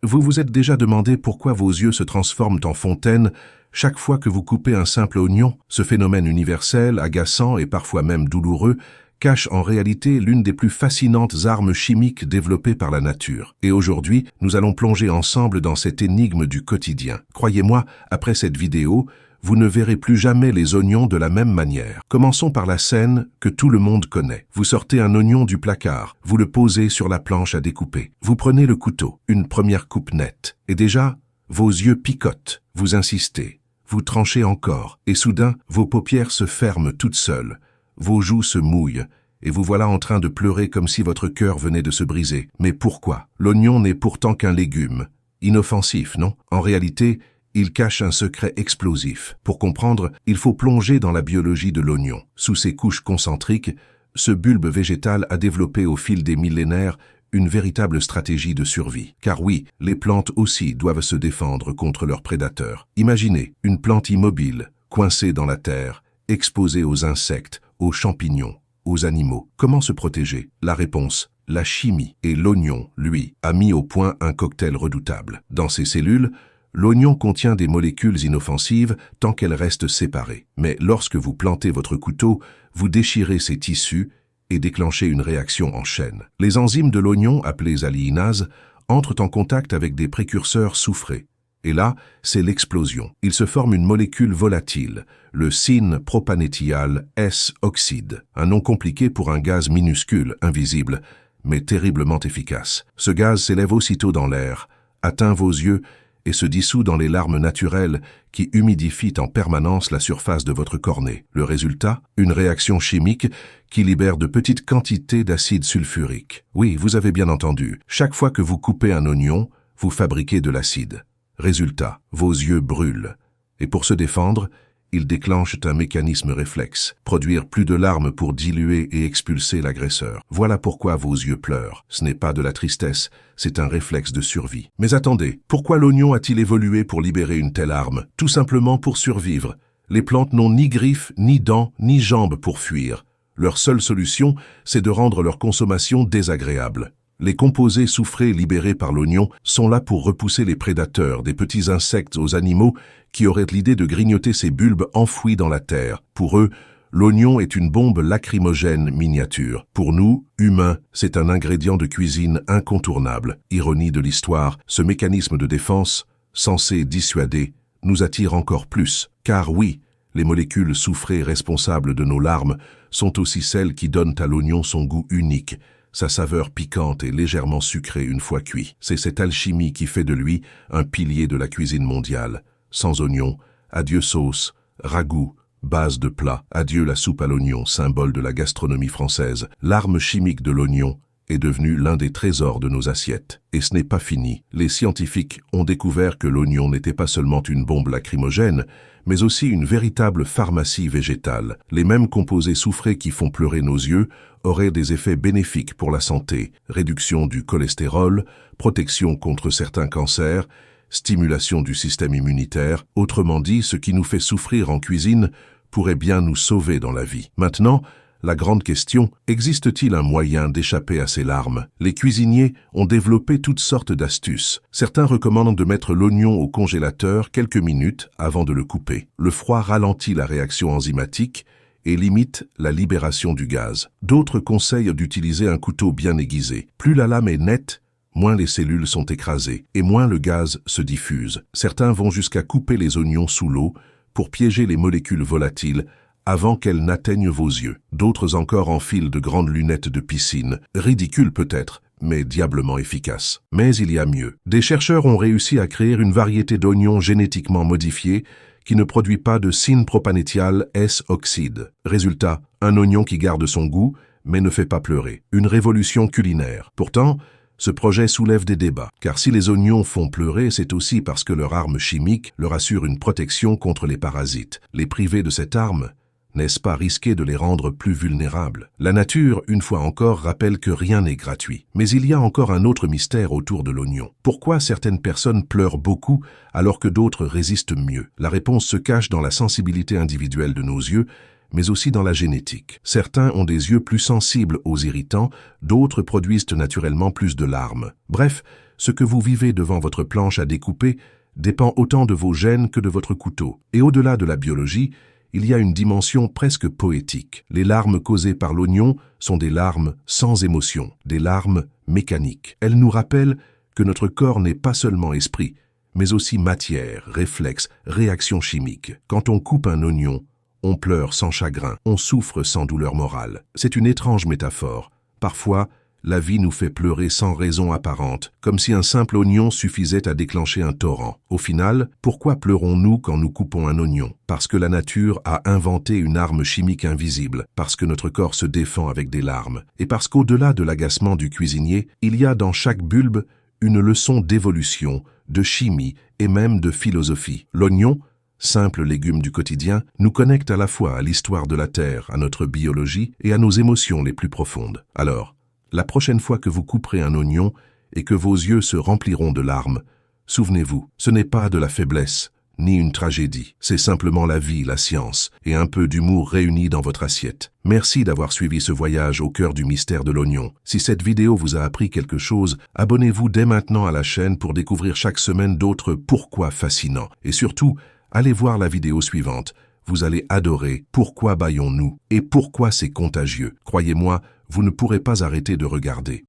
Vous vous êtes déjà demandé pourquoi vos yeux se transforment en fontaine chaque fois que vous coupez un simple oignon? Ce phénomène universel, agaçant et parfois même douloureux, cache en réalité l'une des plus fascinantes armes chimiques développées par la nature. Et aujourd'hui, nous allons plonger ensemble dans cette énigme du quotidien. Croyez-moi, après cette vidéo, vous ne verrez plus jamais les oignons de la même manière. Commençons par la scène que tout le monde connaît. Vous sortez un oignon du placard, vous le posez sur la planche à découper. Vous prenez le couteau, une première coupe nette. Et déjà, vos yeux picotent, vous insistez, vous tranchez encore. Et soudain, vos paupières se ferment toutes seules. Vos joues se mouillent, et vous voilà en train de pleurer comme si votre cœur venait de se briser. Mais pourquoi? L'oignon n'est pourtant qu'un légume. Inoffensif, non? En réalité, il cache un secret explosif. Pour comprendre, il faut plonger dans la biologie de l'oignon. Sous ses couches concentriques, ce bulbe végétal a développé au fil des millénaires une véritable stratégie de survie. Car oui, les plantes aussi doivent se défendre contre leurs prédateurs. Imaginez une plante immobile, coincée dans la terre, exposée aux insectes, aux champignons, aux animaux. Comment se protéger? La réponse: la chimie. Et l'oignon, lui, a mis au point un cocktail redoutable. Dans ses cellules, l'oignon contient des molécules inoffensives tant qu'elles restent séparées. Mais lorsque vous plantez votre couteau, vous déchirez ces tissus et déclenchez une réaction en chaîne. Les enzymes de l'oignon, appelées alliinases, entrent en contact avec des précurseurs soufrés. Et là, c'est l'explosion. Il se forme une molécule volatile, le syn-propanéthial S-oxyde, un nom compliqué pour un gaz minuscule, invisible, mais terriblement efficace. Ce gaz s'élève aussitôt dans l'air, atteint vos yeux et se dissout dans les larmes naturelles qui humidifient en permanence la surface de votre cornée. Le résultat? Une réaction chimique qui libère de petites quantités d'acide sulfurique. Oui, vous avez bien entendu. Chaque fois que vous coupez un oignon, vous fabriquez de l'acide. Résultat, vos yeux brûlent. Et pour se défendre, ils déclenchent un mécanisme réflexe, produire plus de larmes pour diluer et expulser l'agresseur. Voilà pourquoi vos yeux pleurent. Ce n'est pas de la tristesse, c'est un réflexe de survie. Mais attendez, pourquoi l'oignon a-t-il évolué pour libérer une telle arme? Tout simplement pour survivre. Les plantes n'ont ni griffes, ni dents, ni jambes pour fuir. Leur seule solution, c'est de rendre leur consommation désagréable. Les composés soufrés libérés par l'oignon sont là pour repousser les prédateurs, des petits insectes aux animaux qui auraient l'idée de grignoter ces bulbes enfouis dans la terre. Pour eux, l'oignon est une bombe lacrymogène miniature. Pour nous, humains, c'est un ingrédient de cuisine incontournable. Ironie de l'histoire, ce mécanisme de défense, censé dissuader, nous attire encore plus. Car oui, les molécules soufrées responsables de nos larmes sont aussi celles qui donnent à l'oignon son goût unique, sa saveur piquante et légèrement sucrée une fois cuit. C'est cette alchimie qui fait de lui un pilier de la cuisine mondiale. Sans oignon, adieu sauce, ragoût, base de plat, adieu la soupe à l'oignon, symbole de la gastronomie française. L'arme chimique de l'oignon est devenue l'un des trésors de nos assiettes. Et ce n'est pas fini. Les scientifiques ont découvert que l'oignon n'était pas seulement une bombe lacrymogène, mais aussi une véritable pharmacie végétale. Les mêmes composés soufrés qui font pleurer nos yeux auraient des effets bénéfiques pour la santé, réduction du cholestérol, protection contre certains cancers, stimulation du système immunitaire. Autrement dit, ce qui nous fait souffrir en cuisine pourrait bien nous sauver dans la vie. Maintenant, la grande question, existe-t-il un moyen d'échapper à ces larmes? Les cuisiniers ont développé toutes sortes d'astuces. Certains recommandent de mettre l'oignon au congélateur quelques minutes avant de le couper. Le froid ralentit la réaction enzymatique et limite la libération du gaz. D'autres conseillent d'utiliser un couteau bien aiguisé. Plus la lame est nette, moins les cellules sont écrasées et moins le gaz se diffuse. Certains vont jusqu'à couper les oignons sous l'eau pour piéger les molécules volatiles avant qu'elles n'atteignent vos yeux. D'autres encore enfilent de grandes lunettes de piscine, ridicules peut-être, mais diablement efficaces. Mais il y a mieux. Des chercheurs ont réussi à créer une variété d'oignons génétiquement modifiés qui ne produit pas de syn-propanéthial S-oxyde. Résultat, un oignon qui garde son goût, mais ne fait pas pleurer. Une révolution culinaire. Pourtant, ce projet soulève des débats, car si les oignons font pleurer, c'est aussi parce que leur arme chimique leur assure une protection contre les parasites. Les priver de cette arme, n'est-ce pas risquer de les rendre plus vulnérables? La nature, une fois encore, rappelle que rien n'est gratuit. Mais il y a encore un autre mystère autour de l'oignon. Pourquoi certaines personnes pleurent beaucoup alors que d'autres résistent mieux? La réponse se cache dans la sensibilité individuelle de nos yeux, mais aussi dans la génétique. Certains ont des yeux plus sensibles aux irritants, d'autres produisent naturellement plus de larmes. Bref, ce que vous vivez devant votre planche à découper dépend autant de vos gènes que de votre couteau. Et au-delà de la biologie, il y a une dimension presque poétique. Les larmes causées par l'oignon sont des larmes sans émotion, des larmes mécaniques. Elles nous rappellent que notre corps n'est pas seulement esprit, mais aussi matière, réflexe, réaction chimique. Quand on coupe un oignon, on pleure sans chagrin, on souffre sans douleur morale. C'est une étrange métaphore. Parfois, la vie nous fait pleurer sans raison apparente, comme si un simple oignon suffisait à déclencher un torrent. Au final, pourquoi pleurons-nous quand nous coupons un oignon? Parce que la nature a inventé une arme chimique invisible, parce que notre corps se défend avec des larmes, et parce qu'au-delà de l'agacement du cuisinier, il y a dans chaque bulbe une leçon d'évolution, de chimie et même de philosophie. L'oignon, simple légume du quotidien, nous connecte à la fois à l'histoire de la Terre, à notre biologie et à nos émotions les plus profondes. Alors, la prochaine fois que vous couperez un oignon et que vos yeux se rempliront de larmes, souvenez-vous, ce n'est pas de la faiblesse, ni une tragédie, c'est simplement la vie, la science et un peu d'humour réunis dans votre assiette. Merci d'avoir suivi ce voyage au cœur du mystère de l'oignon. Si cette vidéo vous a appris quelque chose, abonnez-vous dès maintenant à la chaîne pour découvrir chaque semaine d'autres pourquoi fascinants. Et surtout, allez voir la vidéo suivante. Vous allez adorer Pourquoi bâillons-nous et pourquoi c'est contagieux. Croyez-moi, vous ne pourrez pas arrêter de regarder.